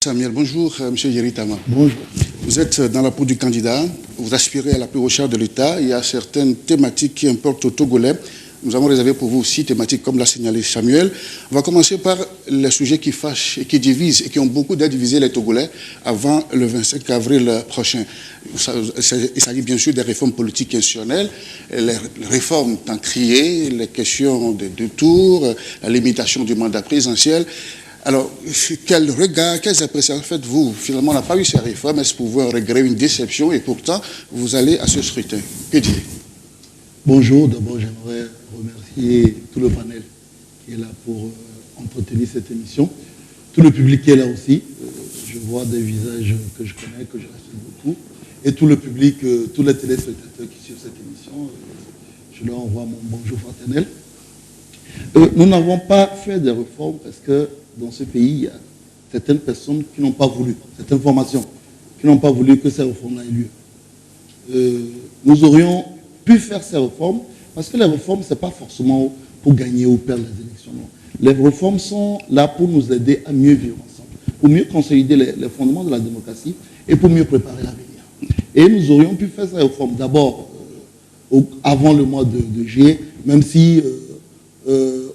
Samuel, bonjour, M. Yeritama. Bonjour. Vous êtes dans la peau du candidat, vous aspirez à la plus haute charge de l'État. Il y a certaines thématiques qui importent aux Togolais. Nous avons réservé pour vous 6 thématiques, comme l'a signalé Samuel. On va commencer par les sujets qui fâchent et qui divisent et qui ont beaucoup d'aide diviser les Togolais avant le 25 avril prochain. Il s'agit bien sûr des réformes politiques institutionnelles, les réformes tant criées, les questions de 2 tours, la limitation du mandat présidentiel. Alors, quel regard, quelles appréciations faites-vous? Finalement, on n'a pas eu ces réformes. Est-ce pour vous un regret, une déception? Et pourtant, vous allez à ce scrutin. Que dire? Bonjour. D'abord, j'aimerais remercier tout le panel qui est là pour entretenir cette émission. Tout le public qui est là aussi. Je vois des visages que je connais, que je respecte beaucoup. Et tout le public, tous les téléspectateurs qui suivent cette émission, je leur envoie mon bonjour fraternel. Nous n'avons pas fait des réformes parce que dans ce pays, il y a certaines personnes qui n'ont pas voulu, certaines formations qui n'ont pas voulu que ces réformes-là aient lieu. Nous aurions pu faire ces réformes parce que les réformes, ce n'est pas forcément pour gagner ou perdre les élections. Non. Les réformes sont là pour nous aider à mieux vivre ensemble, pour mieux consolider les fondements de la démocratie et pour mieux préparer l'avenir. Et nous aurions pu faire ces réformes d'abord avant le mois de juillet, même si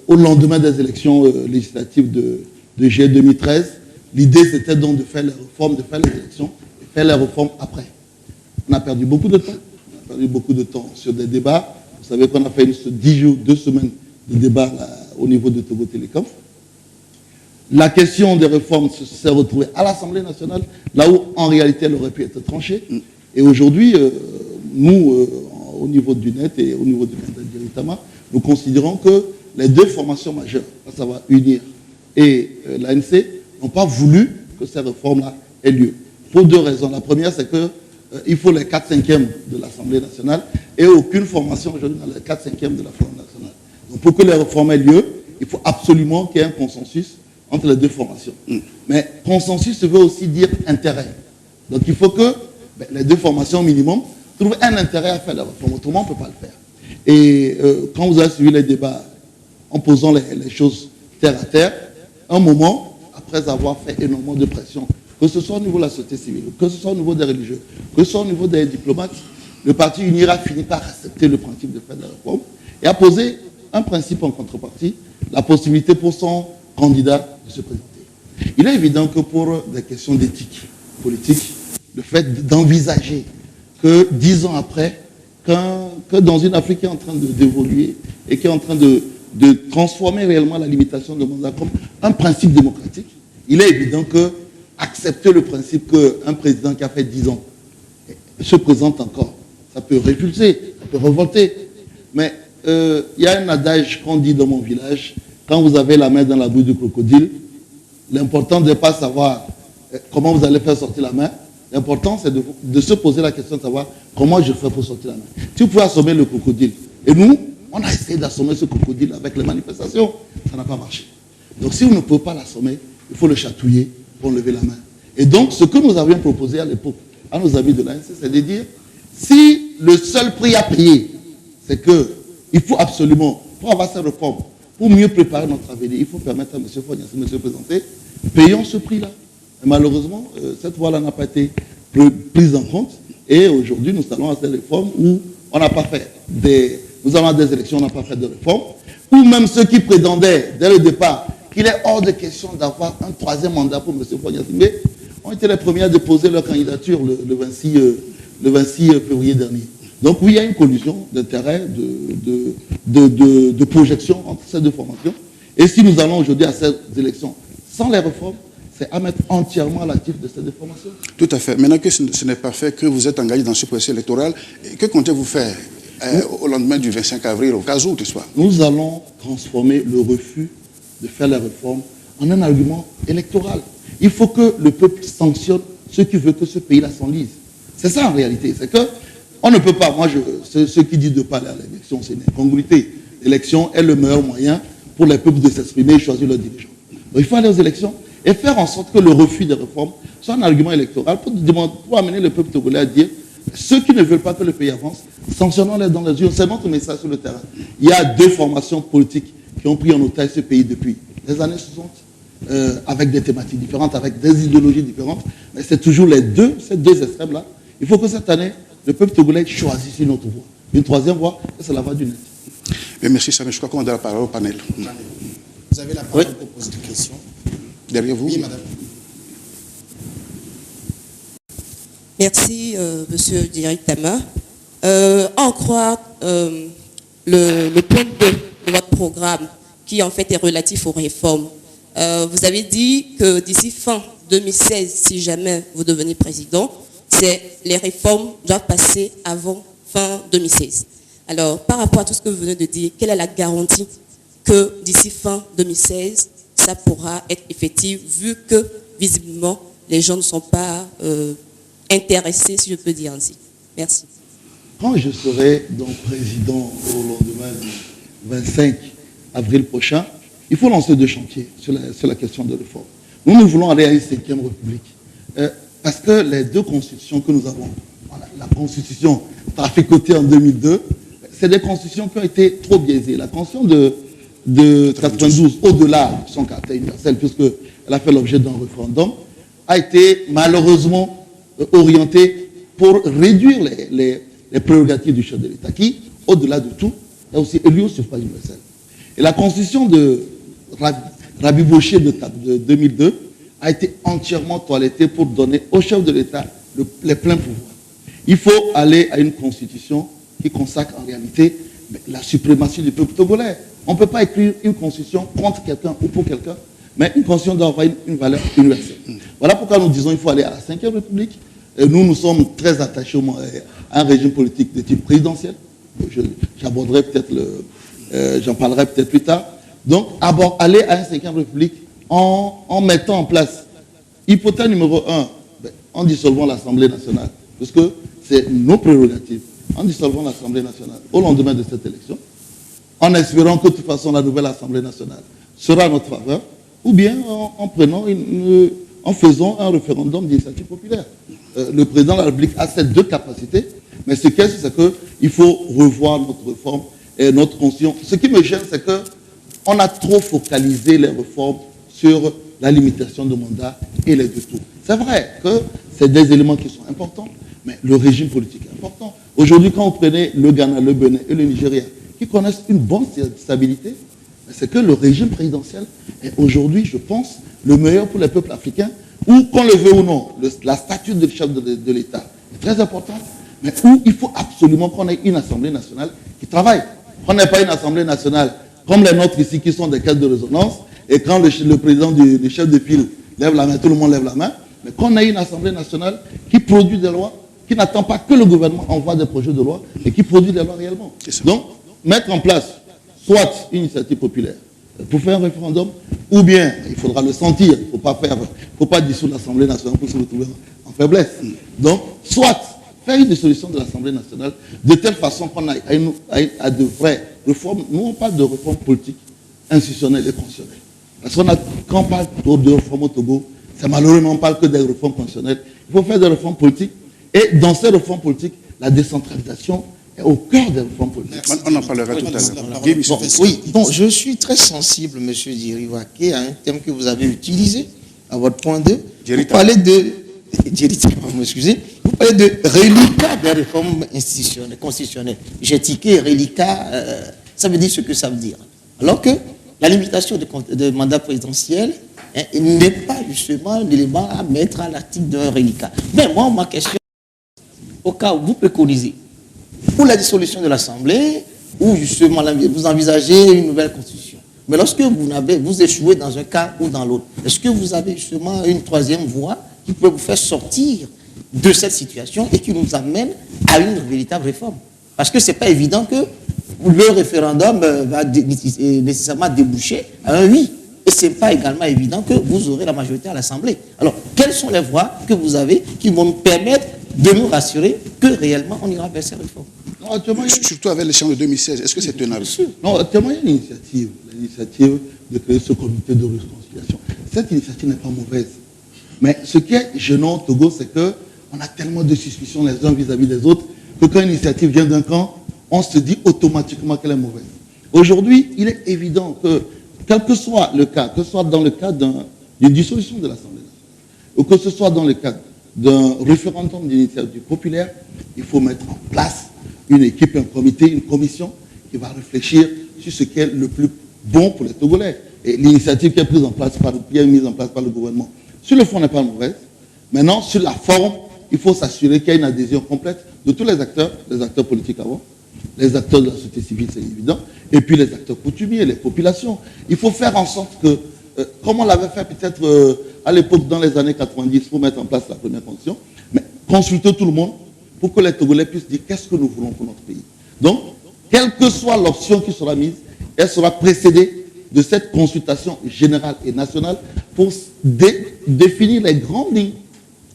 au lendemain des élections législatives de juillet 2013, l'idée c'était donc de faire les réformes, de faire les élections et faire les réformes après. On a perdu beaucoup de temps. On a perdu beaucoup de temps sur des débats. Vous savez qu'on a fait 10 jours, 2 semaines de débats là, au niveau de Togo Télécom. La question des réformes s'est retrouvée à l'Assemblée nationale, là où en réalité elle aurait pu être tranchée. Et aujourd'hui, nous, au niveau du net et au niveau du candidat Yeritama, nous considérons que les 2 formations majeures, à savoir UNIR et l'ANC, n'ont pas voulu que ces réformes-là aient lieu. Pour 2 raisons. La première, c'est qu'il faut les 4/5e de l'Assemblée nationale et aucune formation aujourd'hui dans les 4/5e de l'Assemblée nationale. Donc pour que les réformes aient lieu, il faut absolument qu'il y ait un consensus entre les 2 formations. Mais consensus veut aussi dire intérêt. Donc il faut que les 2 formations au minimum trouvent un intérêt à faire la réforme. Autrement, on ne peut pas le faire. Et quand vous avez suivi les débats en posant les choses terre à terre, un moment, après avoir fait énormément de pression, que ce soit au niveau de la société civile, que ce soit au niveau des religieux, que ce soit au niveau des diplomates, le parti UNIR a fini par accepter le principe de faire des réformes et a posé un principe en contrepartie, la possibilité pour son candidat de se présenter. Il est évident que pour des questions d'éthique politique, le fait d'envisager que 10 ans après, que dans une Afrique qui est en train d'évoluer et qui est en train de transformer réellement la limitation de mandat comme un principe démocratique, il est évident que accepter le principe qu'un président qui a fait 10 ans se présente encore, ça peut répulser, ça peut révolter. Mais il y a un adage qu'on dit dans mon village, quand vous avez la main dans la bouche du crocodile, l'important n'est pas savoir comment vous allez faire sortir la main, l'important c'est de se poser la question de savoir comment je fais pour sortir la main. Si vous pouvez assommer le crocodile, et nous, on a essayé d'assommer ce crocodile avec les manifestations. Ça n'a pas marché. Donc si vous ne pouvez pas l'assommer, il faut le chatouiller pour lever la main. Et donc, ce que nous avions proposé à l'époque à nos amis de l'ANC, c'est de dire, si le seul prix à payer, c'est qu'il faut absolument, pour avoir cette réforme, pour mieux préparer notre avenir, il faut permettre à M. Fognas de se présenter, payons ce prix-là. Et malheureusement, cette voie-là n'a pas été prise en compte. Et aujourd'hui, nous allons à cette réforme où on n'a pas fait nous avons des élections, on n'a pas fait de réforme, ou même ceux qui prétendaient, dès le départ, qu'il est hors de question d'avoir un 3e mandat pour M. Fognas ont été les premiers à déposer leur candidature le 26 février dernier. Donc oui, il y a une collusion d'intérêts, de projection entre ces 2 formations. Et si nous allons aujourd'hui à ces élections sans les réformes, c'est à mettre entièrement à l'actif de ces 2 formations. Tout à fait. Maintenant que ce n'est pas fait, que vous êtes engagé dans ce processus électoral, que comptez-vous faire au lendemain du 25 avril, au cas où, tout soit? Nous allons transformer le refus de faire les réformes en un argument électoral. Il faut que le peuple sanctionne ceux qui veulent que ce pays-là s'enlise. C'est ça en réalité. C'est que on ne peut pas, ceux qui disent de ne pas aller à l'élection, c'est une incongruité. L'élection est le meilleur moyen pour les peuples de s'exprimer et choisir leurs dirigeants. Donc il faut aller aux élections et faire en sorte que le refus des réformes soit un argument électoral pour amener le peuple togolais à dire ceux qui ne veulent pas que le pays avance, sanctionnons-les dans les urnes. C'est notre message sur le terrain. Il y a 2 formations politiques qui ont pris en otage ce pays depuis les années 60. avec des thématiques différentes, avec des idéologies différentes, mais c'est toujours ces deux extrêmes-là. Il faut que cette année, le peuple togolais choisisse une autre voie, une troisième voie, et c'est la voie du net. Merci Samuel. Je crois qu'on va donner la parole au panel. Vous avez la parole pour poser des questions. Derrière vous. Oui, madame. Merci, monsieur le directeur. En croire le point 2 de votre programme, qui en fait est relatif aux réformes, vous avez dit que d'ici fin 2016, si jamais vous devenez président, les réformes doivent passer avant fin 2016. Alors, par rapport à tout ce que vous venez de dire, quelle est la garantie que d'ici fin 2016, ça pourra être effectif, vu que, visiblement, les gens ne sont pas intéressés, si je peux dire ainsi. Merci. Quand je serai donc président au lendemain du 25 avril prochain, il faut lancer 2 chantiers sur la question de réforme. Nous voulons aller à une 5e République. Parce que les 2 constitutions que nous avons, voilà, la constitution traficotée en 2002, c'est des constitutions qui ont été trop biaisées. La constitution de 92, au-delà de son caractère universel, puisqu'elle a fait l'objet d'un référendum, a été malheureusement orientée pour réduire les prérogatives du chef de l'État, qui, au-delà de tout, est aussi élu au suffrage universel. Et la constitution de rabibochée de 2002 a été entièrement toilettée pour donner au chef de l'État les pleins pouvoirs. Il faut aller à une constitution qui consacre en réalité la suprématie du peuple togolais. On ne peut pas écrire une constitution contre quelqu'un ou pour quelqu'un, mais une constitution doit avoir une valeur universelle. Voilà pourquoi nous disons qu'il faut aller à la 5e République. Et nous sommes très attachés à un régime politique de type présidentiel. J'aborderai peut-être j'en parlerai peut-être plus tard. Donc, aller à une 5e République en mettant en place, hypothèse numéro 1, en dissolvant l'Assemblée nationale, parce que c'est nos prérogatives, en dissolvant l'Assemblée nationale au lendemain de cette élection, en espérant que de toute façon la nouvelle Assemblée nationale sera à notre faveur, ou bien en faisant un référendum d'initiative populaire. Le président de la République a ces 2 capacités, mais ce qu'il y a, c'est qu'il faut revoir notre réforme et notre constitution. Ce qui me gêne, c'est qu'on a trop focalisé les réformes sur la limitation de mandat et les 2 tours. C'est vrai que c'est des éléments qui sont importants, mais le régime politique est important. Aujourd'hui, quand vous prenez le Ghana, le Bénin et le Nigeria, qui connaissent une bonne stabilité, c'est que le régime présidentiel est aujourd'hui, je pense, le meilleur pour les peuples africains, où, qu'on le veut ou non, la statut de chef de l'État est très importante, mais où il faut absolument qu'on ait une Assemblée nationale qui travaille. Qu'on n'ait pas une Assemblée nationale comme les nôtres ici, qui sont des caisses de résonance, et quand le président du chef de file lève la main, tout le monde lève la main, mais qu'on ait une Assemblée nationale qui produit des lois, qui n'attend pas que le gouvernement envoie des projets de loi, et qui produit des lois réellement. Donc, mettre en place soit une initiative populaire pour faire un référendum, ou bien, il faudra le sentir, il ne faut pas dissoudre l'Assemblée nationale pour se retrouver en faiblesse. Donc, soit faire une dissolution de l'Assemblée nationale de telle façon qu'on aille à de vraies réformes. Nous, on parle de réformes politiques, institutionnelles et constitutionnelles. Parce quand on parle de réformes au Togo, c'est malheureusement, on ne parle que des réformes constitutionnelles. Il faut faire des réformes politiques. Et dans ces réformes politiques, la décentralisation est au cœur des réformes politiques. Merci. On en parlera tout à l'heure. Oui, bon, je suis très sensible, M. Diriwake, à un thème que vous avez utilisé à votre point 2. Vous parlez de... Vous parlez de reliquat des réformes institutionnelles, constitutionnelles. J'ai tiqué reliquat, ça veut dire ce que ça veut dire. Alors que la limitation de mandat présidentiel n'est pas justement l'élément à mettre à l'article d'un reliquat. Mais moi, ma question, au cas où vous préconisez, pour la dissolution de l'Assemblée, ou justement vous envisagez une nouvelle constitution. Mais lorsque vous échouez dans un cas ou dans l'autre, est-ce que vous avez justement une 3e voie qui peut vous faire sortir de cette situation et qui nous amène à une véritable réforme? Parce que ce n'est pas évident que le référendum va nécessairement déboucher à un oui. Et ce n'est pas également évident que vous aurez la majorité à l'Assemblée. Alors, quelles sont les voies que vous avez qui vont nous permettre de nous rassurer que réellement on ira vers ces réformes? Surtout avec l'échéance de 2016, est-ce que c'est tenable? Non, actuellement, il y a une initiative, l'initiative de créer ce comité de réconciliation. Cette initiative n'est pas mauvaise. Mais ce qui est gênant au Togo, c'est qu'on a tellement de suspicions les uns vis-à-vis des autres que quand une initiative vient d'un camp, on se dit automatiquement qu'elle est mauvaise. Aujourd'hui, il est évident que quel que soit le cas, que ce soit dans le cadre d'une dissolution de l'Assemblée nationale, ou que ce soit dans le cadre d'un référendum d'initiative populaire, il faut mettre en place une équipe, un comité, une commission qui va réfléchir sur ce qui est le plus bon pour les Togolais. Et l'initiative qui est mise en place par le gouvernement. Sur le fond, n'est pas mauvaise. Maintenant, sur la forme, il faut s'assurer qu'il y a une adhésion complète de tous les acteurs politiques avant, les acteurs de la société civile, c'est évident, et puis les acteurs coutumiers, les populations. Il faut faire en sorte que, comme on l'avait fait peut-être à l'époque, dans les années 90, pour mettre en place la première constitution, mais consulter tout le monde pour que les Togolais puissent dire qu'est-ce que nous voulons pour notre pays. Donc, quelle que soit l'option qui sera mise, elle sera précédée de cette consultation générale et nationale pour définir les grandes lignes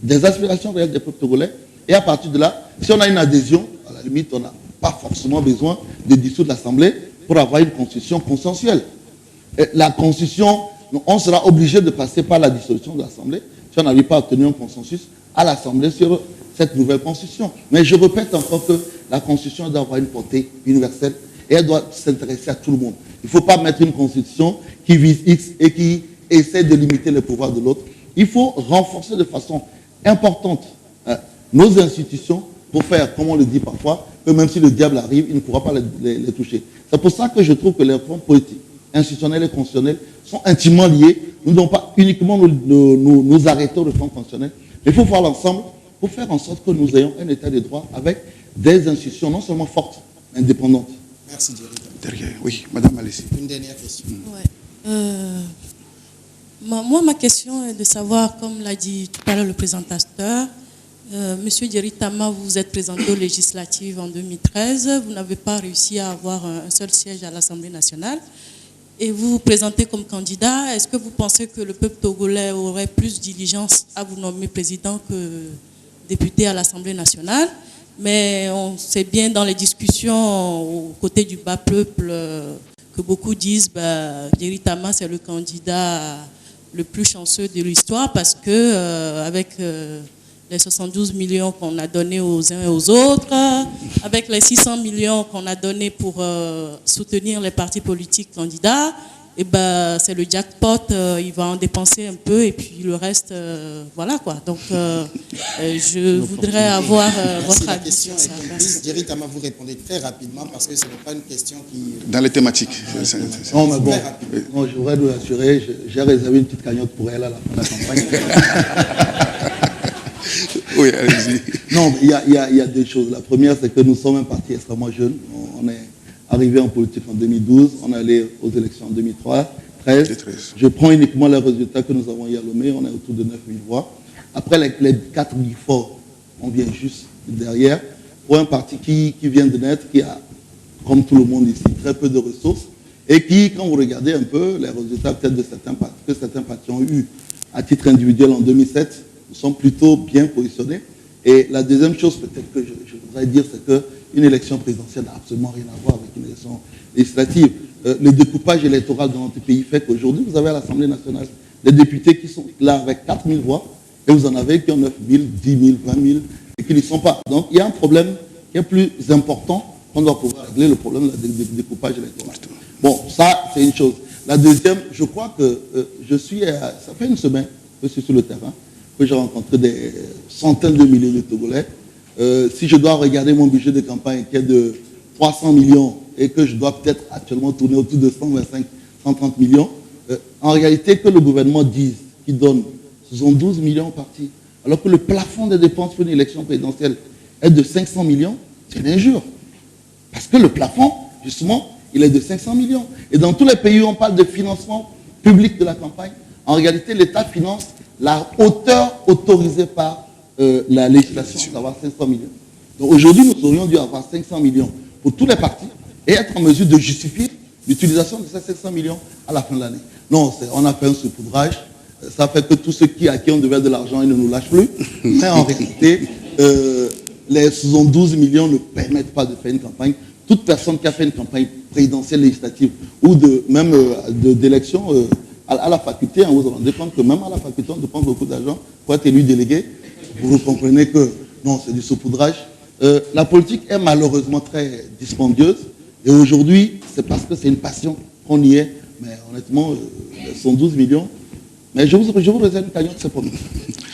des aspirations réelles des peuples togolais. Et à partir de là, si on a une adhésion, à la limite, on n'a pas forcément besoin de dissoudre l'Assemblée pour avoir une constitution consensuelle. Et la constitution, on sera obligé de passer par la dissolution de l'Assemblée si on n'arrive pas à obtenir un consensus à l'Assemblée sur cette nouvelle constitution. Mais je répète encore que la constitution doit avoir une portée universelle et elle doit s'intéresser à tout le monde. Il ne faut pas mettre une constitution qui vise X et qui essaie de limiter les pouvoirs de l'autre. Il faut renforcer de façon importante nos institutions pour faire, comme on le dit parfois, que même si le diable arrive, il ne pourra pas les toucher. C'est pour ça que je trouve que les réformes politiques, institutionnelles et constitutionnelles sont intimement liées. Nous ne devons pas uniquement nous arrêter aux réformes constitutionnelles, mais il faut voir l'ensemble pour faire en sorte que nous ayons un état de droit avec des institutions non seulement fortes, mais indépendantes. Merci, Jerry. Derrière, oui, Madame Alessi. Une dernière question. Ouais. Moi, ma question est de savoir, comme l'a dit tout à l'heure le présentateur, Monsieur Jerry Tama, vous vous êtes présenté aux législatives en 2013, vous n'avez pas réussi à avoir un seul siège à l'Assemblée nationale, et vous vous présentez comme candidat. Est-ce que vous pensez que le peuple togolais aurait plus diligence à vous nommer président que député à l'Assemblée nationale? Mais on sait bien dans les discussions aux côtés du bas peuple que beaucoup disent Jerry Tama, c'est le candidat le plus chanceux de l'histoire parce que avec les 72 millions qu'on a donnés aux uns et aux autres, avec les 600 millions qu'on a donnés pour soutenir les partis politiques candidats, et c'est le jackpot, il va en dépenser un peu et puis le reste, voilà quoi. Donc je voudrais avoir votre avis. La question est comprise. Jerry Tama, vous répondez très rapidement parce que ce n'est pas une question qui... Dans les thématiques. Non, mais bon, non, je voudrais vous rassurer, j'ai réservé une petite cagnotte pour elle à la fin de la campagne. Oui, allez-y. Non, il y a deux choses. La première, c'est que nous sommes un parti extrêmement jeune. On est arrivé en politique en 2012, on est allé aux élections en 2013. Je prends uniquement les résultats que nous avons eu à Lomé, on est autour de 9 000 voix. Après les 4 000 forts, on vient juste derrière. Pour un parti qui vient de naître, qui a, comme tout le monde ici, très peu de ressources, et qui, quand vous regardez un peu les résultats peut-être de certains partis ont eu à titre individuel en 2007, nous sommes plutôt bien positionnés. Et la deuxième chose peut-être que je voudrais dire, c'est qu'une élection présidentielle n'a absolument rien à voir avec une élection législative. Le découpage électoral dans notre pays fait qu'aujourd'hui, vous avez à l'Assemblée nationale des députés qui sont là avec 4 000 voix, et vous en avez qui ont 9 000, 10 000, 20 000, et qui n'y sont pas. Donc il y a un problème qui est plus important qu'on doit pouvoir régler, le problème du découpage électoral. Bon, ça, c'est une chose. La deuxième, je crois que ça fait une semaine que je suis sur le terrain, que j'ai rencontré des centaines de milliers de Togolais. Si je dois regarder mon budget de campagne qui est de 300 millions et que je dois peut-être actuellement tourner autour de 125, 130 millions, en réalité, que le gouvernement dise qu'il donne 72 millions au parti, alors que le plafond des dépenses pour une élection présidentielle est de 500 millions, c'est une injure. Parce que le plafond, justement, il est de 500 millions. Et dans tous les pays où on parle de financement public de la campagne, en réalité, l'État finance la hauteur autorisée par la législation d'avoir 500 millions. Donc aujourd'hui, nous aurions dû avoir 500 millions pour tous les partis et être en mesure de justifier l'utilisation de ces 500 millions à la fin de l'année. Non, on a fait un saupoudrage. Ça fait que tous ceux à qui on devait de l'argent, ils ne nous lâchent plus. Mais en réalité, les 72 millions ne permettent pas de faire une campagne. Toute personne qui a fait une campagne présidentielle législative ou même d'élection à la faculté, vous vous rendez compte que même à la faculté, on dépense beaucoup d'argent pour être élu délégué. Vous comprenez que non, c'est du saupoudrage. La politique est malheureusement très dispendieuse. Et aujourd'hui, c'est parce que c'est une passion qu'on y est Mais honnêtement, 112 millions. Mais je vous réserve une cagnotte, c'est pas nous.